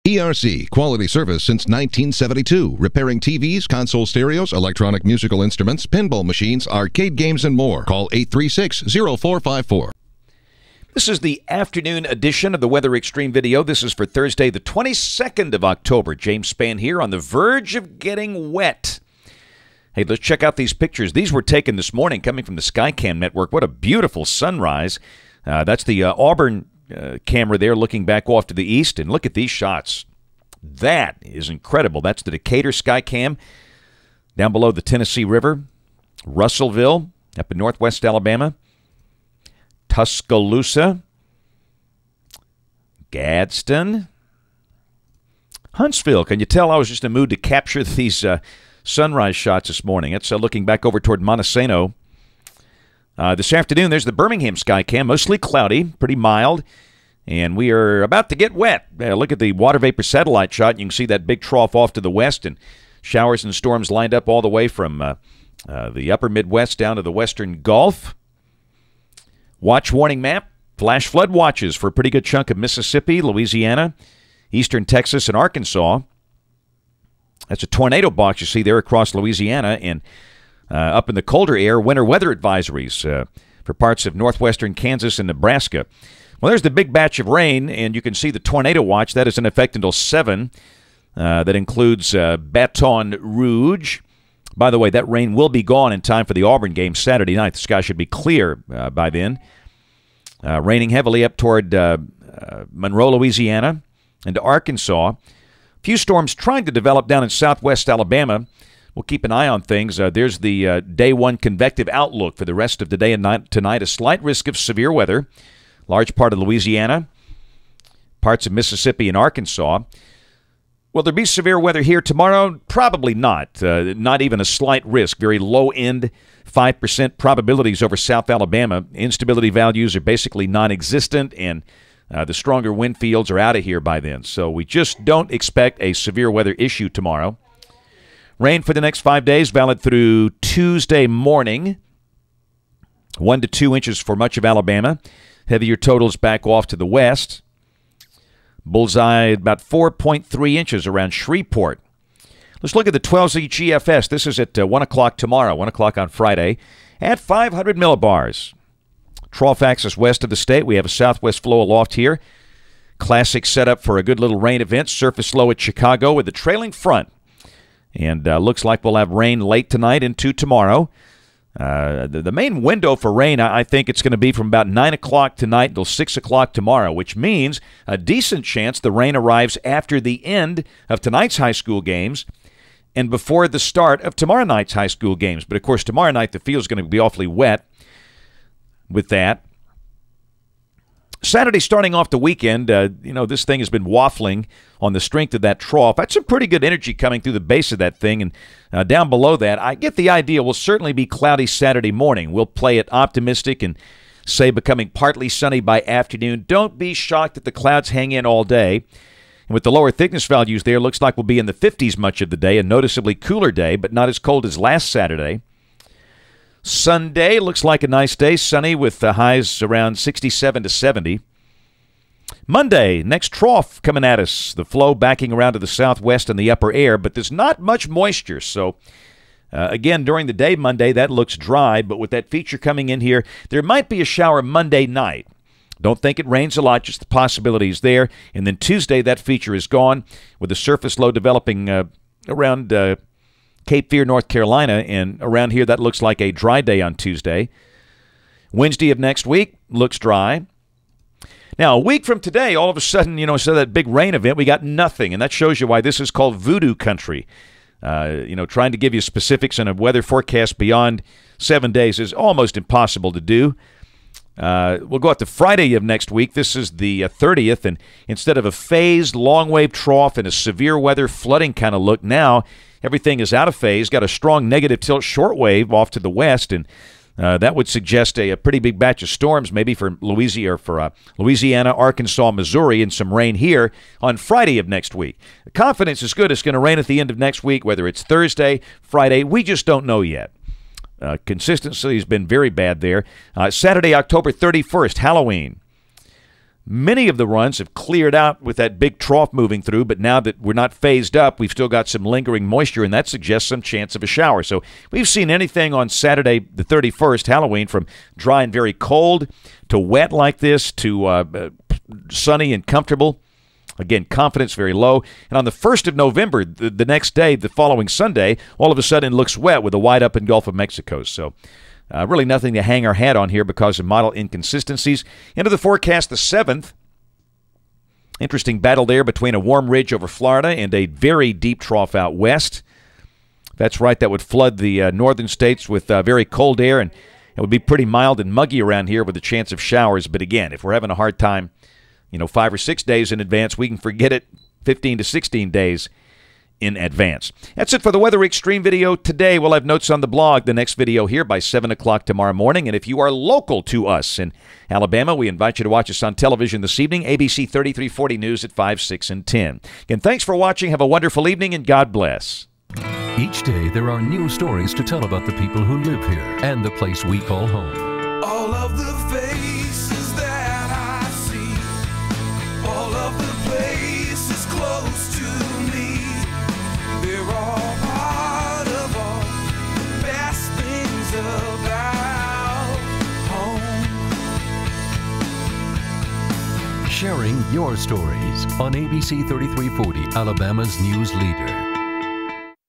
ERC, quality service since 1972. Repairing TVs, console stereos, electronic musical instruments, pinball machines, arcade games, and more. Call 836-0454. This is the afternoon edition of the Weather Xtreme video. This is for Thursday, the 22nd of October. James Spann here, on the verge of getting wet. Hey, let's check out these pictures. These were taken this morning coming from the Skycam network. What a beautiful sunrise. That's the Auburn camera there looking back off to the east. And look at these shots. That is incredible. That's the Decatur Skycam down below the Tennessee River. Russellville up in northwest Alabama. Tuscaloosa. Gadsden. Huntsville. Can you tell I was just in the mood to capture these sunrise shots this morning? It's looking back over toward Montesano. This afternoon, there's the Birmingham Skycam, mostly cloudy, pretty mild, and we are about to get wet. Look at the water vapor satellite shot. You can see that big trough off to the west, and showers and storms lined up all the way from the upper Midwest down to the western Gulf. Watch warning map, flash flood watches for a pretty good chunk of Mississippi, Louisiana, eastern Texas, and Arkansas. That's a tornado box you see there across Louisiana, and up in the colder air, winter weather advisories for parts of northwestern Kansas and Nebraska. Well, there's the big batch of rain, and you can see the tornado watch. That is in effect until 7. That includes Baton Rouge. By the way, that rain will be gone in time for the Auburn game Saturday night. The sky should be clear by then. Raining heavily up toward Monroe, Louisiana, and to Arkansas. Few storms trying to develop down in southwest Alabama. We'll keep an eye on things. There's the day one convective outlook for the rest of the day and night tonight. A slight risk of severe weather. Large part of Louisiana, parts of Mississippi and Arkansas. Will there be severe weather here tomorrow? Probably not. Not even a slight risk. Very low end, 5% probabilities over South Alabama. Instability values are basically non-existent, and the stronger wind fields are out of here by then. So we just don't expect a severe weather issue tomorrow. Rain for the next 5 days, valid through Tuesday morning. 1 to 2 inches for much of Alabama. Heavier totals back off to the west. Bullseye about 4.3 inches around Shreveport. Let's look at the 12Z GFS. This is at 1 o'clock tomorrow, 1 o'clock on Friday, at 500 millibars. Trough axis west of the state. We have a southwest flow aloft here. Classic setup for a good little rain event. Surface low at Chicago with the trailing front. And looks like we'll have rain late tonight into tomorrow. The main window for rain, I think it's going to be from about 9 o'clock tonight until 6 o'clock tomorrow, which means a decent chance the rain arrives after the end of tonight's high school games and before the start of tomorrow night's high school games. But, of course, tomorrow night the field's going to be awfully wet with that. Saturday starting off the weekend, this thing has been waffling on the strength of that trough. That's some pretty good energy coming through the base of that thing. And down below that, I get the idea we'll certainly be cloudy Saturday morning. We'll play it optimistic and say becoming partly sunny by afternoon. Don't be shocked that the clouds hang in all day. And with the lower thickness values there, looks like we'll be in the 50s much of the day, a noticeably cooler day, but not as cold as last Saturday. Sunday looks like a nice day, sunny with highs around 67 to 70. Monday, next trough coming at us. The flow backing around to the southwest and the upper air, but there's not much moisture. So, again, during the day Monday, that looks dry, but with that feature coming in here, there might be a shower Monday night. Don't think it rains a lot, just the possibilities there. And then Tuesday, that feature is gone with the surface low developing around Cape Fear, North Carolina, and around here that looks like a dry day on Tuesday. Wednesday of next week looks dry. Now, a week from today, all of a sudden, instead of that big rain event, we got nothing, and that shows you why this is called voodoo country. Trying to give you specifics in a weather forecast beyond 7 days is almost impossible to do. We'll go out to Friday of next week. This is the 30th, and instead of a phased long-wave trough and a severe weather flooding kind of look, now everything is out of phase, got a strong negative tilt shortwave off to the west, and that would suggest a pretty big batch of storms maybe for Louisiana, Arkansas, Missouri, and some rain here on Friday of next week. The confidence is good. It's going to rain at the end of next week, whether it's Thursday, Friday. We just don't know yet. Consistency has been very bad there. Saturday, October 31st, Halloween. Many of the runs have cleared out with that big trough moving through, but now that we're not phased up, we've still got some lingering moisture, and that suggests some chance of a shower. So we've seen anything on Saturday the 31st, Halloween, from dry and very cold to wet like this to sunny and comfortable. Again, confidence very low. And on the 1st of November, the next day, the following Sunday, all of a sudden it looks wet with a wide open Gulf of Mexico. So really nothing to hang our hat on here because of model inconsistencies. Into the forecast, the 7th. Interesting battle there between a warm ridge over Florida and a very deep trough out west. That's right, that would flood the northern states with very cold air, and it would be pretty mild and muggy around here with a chance of showers. But again, if we're having a hard time, 5 or 6 days in advance, we can forget it 15 to 16 days in advance. That's it for the Weather Xtreme video today. We'll have notes on the blog, the next video here by 7 o'clock tomorrow morning. And if you are local to us in Alabama, we invite you to watch us on television this evening, ABC 3340 News at 5, 6, and 10. Again, thanks for watching. Have a wonderful evening, and God bless. Each day, there are new stories to tell about the people who live here and the place we call home. All of the faces that I see, all of the places close to me, they're all part of all the best things about home. Sharing your stories on ABC 3340, Alabama's news leader.